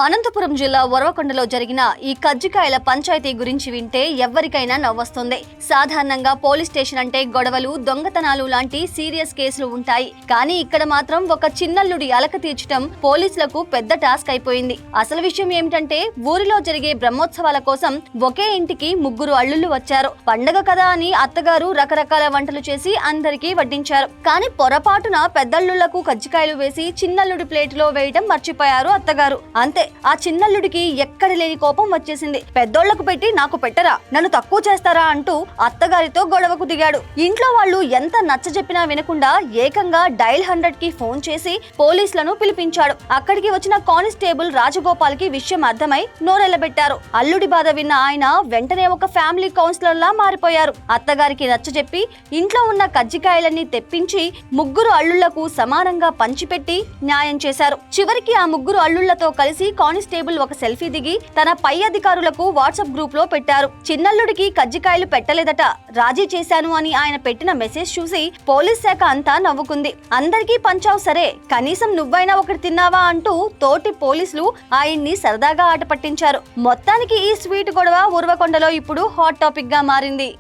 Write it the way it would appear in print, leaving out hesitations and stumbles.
అనంతపురం జిల్లా ఉరవకొండలో జరిగిన ఈ కజ్జికాయల పంచాయతీ గురించి వింటే ఎవ్వరికైనా నవ్వొస్తుంది. సాధారణంగా పోలీస్ స్టేషన్ అంటే గొడవలు, దొంగతనాలు లాంటి సీరియస్ కేసులు ఉంటాయి. కానీ ఇక్కడ మాత్రం ఒక చిన్నల్లుడి అలక తీర్చడం పోలీసులకు పెద్ద టాస్క్ అయిపోయింది. అసలు విషయం ఏమిటంటే ఊరిలో జరిగే బ్రహ్మోత్సవాల కోసం ఒకే ఇంటికి ముగ్గురు అల్లుళ్ళు వచ్చారు. పండగ కదా అని అత్తగారు రకరకాల వంటలు చేసి అందరికీ వడ్డించారు. కానీ పొరపాటున పెద్దల్లుళ్లకు కజ్జికాయలు వేసి చిన్నల్లుడి ప్లేటులో వేయడం మర్చిపోయారు అత్తగారు. అంతే, ఆ చిన్నల్లుడికి ఎక్కడ లేని కోపం వచ్చేసింది. పెద్దోళ్లకు పెట్టి నాకు పెట్టరా, నన్ను తక్కువ చేస్తారా అంటూ అత్తగారితో గొడవకు దిగాడు. ఇంట్లో వాళ్ళు ఎంత నచ్చజెప్పినా వినకుండా ఏకంగా డైల్ 100 కి ఫోన్ చేసి పోలీసులను పిలిపించాడు. అక్కడికి వచ్చిన కానిస్టేబుల్ రాజగోపాల్ కి విషయం అర్థమై నోరెళ్లబెట్టారు. అల్లుడి బాధ విన్న ఆయన వెంటనే ఒక ఫ్యామిలీ కౌన్సిలర్ లా మారిపోయారు. అత్తగారికి నచ్చజెప్పి ఇంట్లో ఉన్న కజ్జికాయలన్నీ తెప్పించి ముగ్గురు అల్లుళ్లకు సమానంగా పంచిపెట్టి న్యాయం చేశారు. చివరికి ఆ ముగ్గురు అల్లుళ్లతో కలిసి కానిస్టేబుల్ ఒక సెల్ఫీ దిగి తన పై అధికారులకు వాట్సాప్ గ్రూప్ లో పెట్టారు. చిన్నల్లుడికి కజ్జికాయలు పెట్టలేదట, రాజీ చేశాను అని ఆయన పెట్టిన మెసేజ్ చూసి పోలీస్ శాఖ అంతా నవ్వుకుంది. అందరికీ పంచావు సరే, కనీసం నువ్వైనా ఒకటి తిన్నావా అంటూ తోటి పోలీసులు ఆయన్ని సరదాగా ఆట పట్టించారు. మొత్తానికి ఈ స్వీట్ గొడవ ఉరవకొండలో ఇప్పుడు హాట్ టాపిక్ గా మారింది.